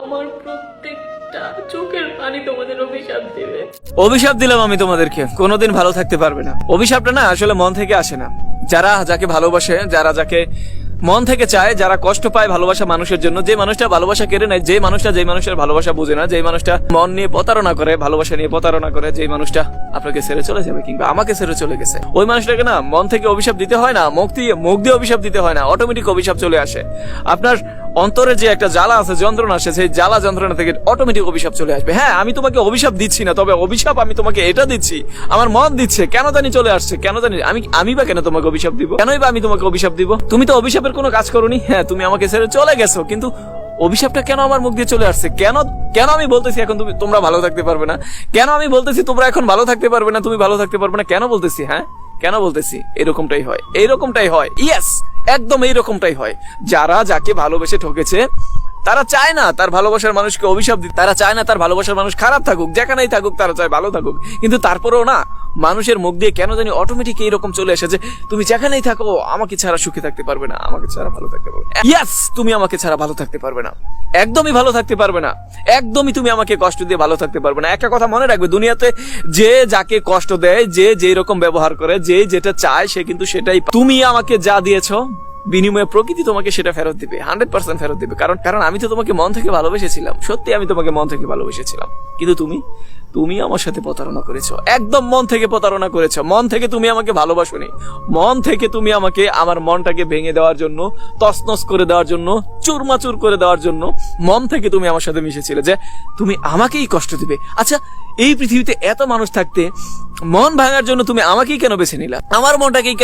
আমার প্রত্যেকটা চোখের পানি তোমাদের অভিশাপ দেবে। অভিশাপ দিলাম আমি তোমাদেরকে, কোনোদিন ভালো থাকতে পারবে না। অভিশাপটা না আসলে মন থেকে আসে না। যারা যাকে ভালোবাসে, যারা যাকে মন থেকে চায়, যারা কষ্ট পায় ভালোবাসা মানুষের জন্য, যে মানুষটা ভালোবাসা কেড়ে নেয়, যে মানুষের ভালোবাসা বুঝে না, যে মানুষটা মন নিয়ে প্রতারণা করে, ভালোবাসা নিয়ে প্রতারণা করে, যে মানুষটা আপনাকে ছেড়ে চলে যাবে কিংবা আমাকে ছেড়ে চলে গেছে, ওই মানুষটাকে না মন থেকে অভিশাপ দিতে হয় না, মুখ দিয়ে অভিশাপ দিতে হয় না, অটোমেটিক অভিশাপ চলে আসে। আপনার অন্তরে যে একটা জ্বালা আছে, যন্ত্রণা আছে, সেই জ্বালা যন্ত্রণা থেকে অটোমেটিক অভিশাপ চলে আসবে। হ্যাঁ, আমি তোমাকে অভিশাপ দিচ্ছি না, তবে অভিশাপ আমি তোমাকে এটা দিচ্ছি, আমার মন দিচ্ছে, কেন জানি চলে আসছে, কেন জানি আমি বা কেন তোমাকে অভিশাপ দিব, কেনই বা আমি তোমাকে অভিশাপ দিব? তুমি তো অভিশাপের কোনো কাজ করোনি। হ্যাঁ, তুমি আমাকে ছেড়ে চলে গেছো, কিন্তু অভিশাপটা কেন আমার মুখ দিয়ে চলে আসছে? কেন আমি বলতেছি এখন তোমরা ভালো থাকতে পারবে না? কেন আমি বলতেছি তোমরা এখন ভালো থাকতে পারবে না, তুমি ভালো থাকতে পারবে না? কেন বলতেছি? হ্যাঁ, কেন বলতেছি? এরকমটাই হয়। ইয়েস, একদম এইরকমটাই হয়। যারা যাকে ভালোবেসে ঠকেছে, তারা চায় না তার ভালোবাসার মানুষকে অভিশাপ দিতে, তারা চায় না তার ভালোবাসার মানুষ খারাপ থাকুক, যেখানেই থাকুক তারা চায় ভালো থাকুক। কিন্তু তারপরেও না, মানুষের মুখ দিয়ে কেন জানি অটোমেটিক এইরকম চলে আসে যে তুমি যেখানেই থাকো আমাকে ছাড়া সুখে থাকতে পারবে না, আমাকে ছাড়া ভালো থাকতে পারবে না। ইয়েস, তুমি আমাকে ছাড়া ভালো থাকতে পারবে না, একদমই ভালো থাকতে পারবে না, একদমই তুমি আমাকে কষ্ট দিয়ে ভালো থাকতে পারবে না। একটা কথা মনে রাখবে, দুনিয়াতে যে যাকে কষ্ট দেয়, যে যেই রকম ব্যবহার করে, যে যেটা চায়, সে কিন্তু সেটাই। তুমি আমাকে যা দিয়েছো, বিনিময়ে প্রকৃতি তোমাকে সেটা ফেরত দিবে, 100% ফেরত দিবে। কারণ আমি তো তোমাকে মন থেকে ভালোবেসেছিলাম, সত্যি আমি তোমাকে মন থেকে ভালোবেসেছিলাম। কিন্তু তুমি আমার সাথে প্রতারণা করেছো, একদম মন থেকে প্রতারণা করেছো। মন থেকে তুমি আমাকে ভালোবাসোনি, মন থেকে তুমি আমাকে, আমার মনটাকে ভেঙে দেওয়ার জন্য, তছনছ করে দেওয়ার জন্য, চুরমাচুর করে দেওয়ার জন্য মন থেকে তুমি আমার সাথে মিশেছিলে যে তুমি আমাকেই কষ্ট দিবে। আচ্ছা, এই পৃথিবীতে এত মানুষ থাকতে মন ভাঙার জন্য তুমি আমাকেই কেন বেছে নিলা? আমার মনটাকেই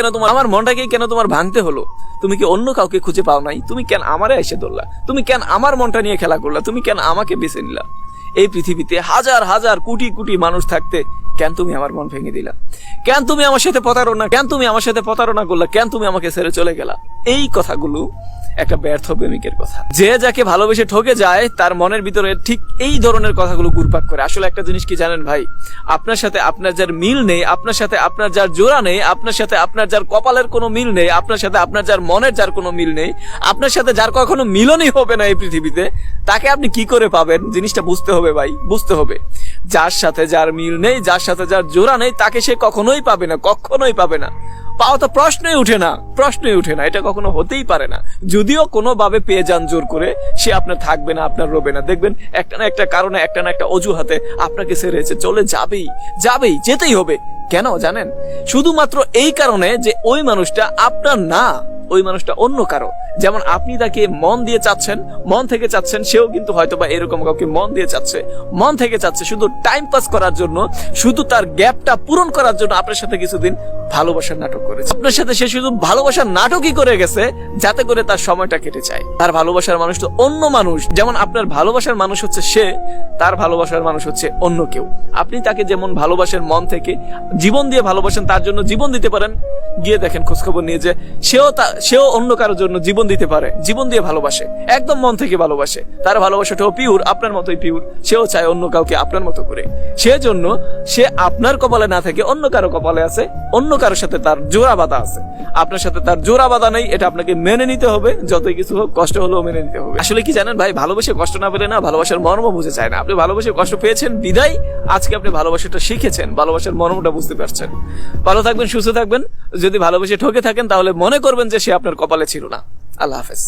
কেন তোমার ভাঙতে হলো? তুমি কি অন্য কাউকে খুঁজে পাও নাই? তুমি কেন আমারে এসে ধরলা? তুমি কেন আমার মনটা নিয়ে খেলা করলা? তুমি কেন আমাকে বেছে নিলা? এই পৃথিবীতে হাজার হাজার কোটি কোটি মানুষ থাকতে কেন তুমি আমার মন ভেঙে দিলা? কেন তুমি আমার সাথে প্রতারণা করলা? কেন তুমি আমাকে ছেড়ে চলে গেলা? এই কথাগুলো একটা ব্যর্থ প্রেমিকের কথা। যে যাকে ভালোবেসে ঠকে যায়, তার মনের ভিতরে ঠিক এই ধরনের কথাগুলো ঘুরপাক করে। আসলে একটা জিনিস কি জানেন ভাই, আপনার সাথে আপনার যার মিল নেই, আপনার সাথে আপনার যার জোড়া নেই, আপনার সাথে আপনার যার কপালের কোনো মিল নেই, আপনার সাথে আপনার যার মনের যার কোনো মিল নেই, আপনার সাথে যার কখনো মিলনই হবে না এই পৃথিবীতে, তাকে আপনি কি করে পাবেন? জিনিসটা বুঝতে হবে ভাই, বুঝতে হবে। যার সাথে যার মিল নেই, যার সাথে যার জোড়া নেই, তাকে সে কখনোই পাবে না, কখনোই পাবে না। পাওয়া তো প্রশ্নই উঠে না, এটা কখনো হতেই পারে না। যদিও কোনোভাবে পেয়ে যান জোর করে, সে আপনার থাকবে না, আপনার রবে না। দেখবেন একটা না একটা কারণে, একটা না একটা অজুহাতে আপনাকে ছেড়েছে, চলে যাবেই, যেতেই হবে। কেন জানেন? শুধুমাত্র এই কারণে যে ওই মানুষটা আপনার না, ওই মানুষটা অন্য কারো। যেমন আপনি তাকে মন দিয়ে চাচ্ছেন, মন থেকে চাচ্ছেন, সেও কিন্তু হয়তো বা এরকম কাউকে মন দিয়ে চাচ্ছে, মন থেকে চাচ্ছে, শুধু টাইম পাস করার জন্য, শুধু তার গ্যাপটা পূরণ করার জন্য আপনার সাথে কিছুদিন ভালোবাসার নাটক করেছে। আপনার সাথে সে শুধু ভালোবাসার নাটকই করে গেছে, যাতে করে তার সময়টা কেটে যায়। তার ভালোবাসার মানুষ তো অন্য মানুষ। যেমন আপনার ভালোবাসার মানুষ হচ্ছে সে, তার ভালোবাসার মানুষ হচ্ছে অন্য কেউ। আপনি তাকে যেমন ভালোবাসেন, মন থেকে জীবন দিয়ে ভালোবাসেন, তার জন্য জীবন দিতে পারেন। গিয়ে দেখেন খোঁজখবর নিয়ে যে সেও অন্য কারোর জন্য জীবন দিতে পারে, জীবন দিয়ে ভালোবাসে, একদম মন থেকে ভালোবাসে। তার ভালোবাসাটাও পিওর, আপনার মতোই পিওর। সেও চায় অন্য কাউকে আপনার মতো করে। সেজন্য সে আপনার কপালে না থেকে অন্য কারো কপালে আছে, অন্য কারোর সাথে তার জোড়া বাঁধা আছে। আপনার সাথে তার জোড়া বাঁধা নেই, এটা আপনাকে মেনে নিতে হবে। যতই কিছু হোক, কষ্ট হলেও মেনে নিতে হবে। আসলে কি জানেন ভাই, ভালোবাসে কষ্ট না পেলে না, ভালোবাসার মর্ম বুঝে যায় না। আপনি ভালোবাসে কষ্ট পেয়েছেন বিদায় আজকে আপনি ভালোবাসাটা শিখেছেন, ভালোবাসার মর্মটা বুঝতে পারছেন। ভালো থাকবেন, সুস্থ থাকবেন। যদি ভালোবেসে ঠকে থাকেন, তাহলে মনে করবেন যে সে আপনার কপালে ছিল না। আল্লাহ হাফেজ।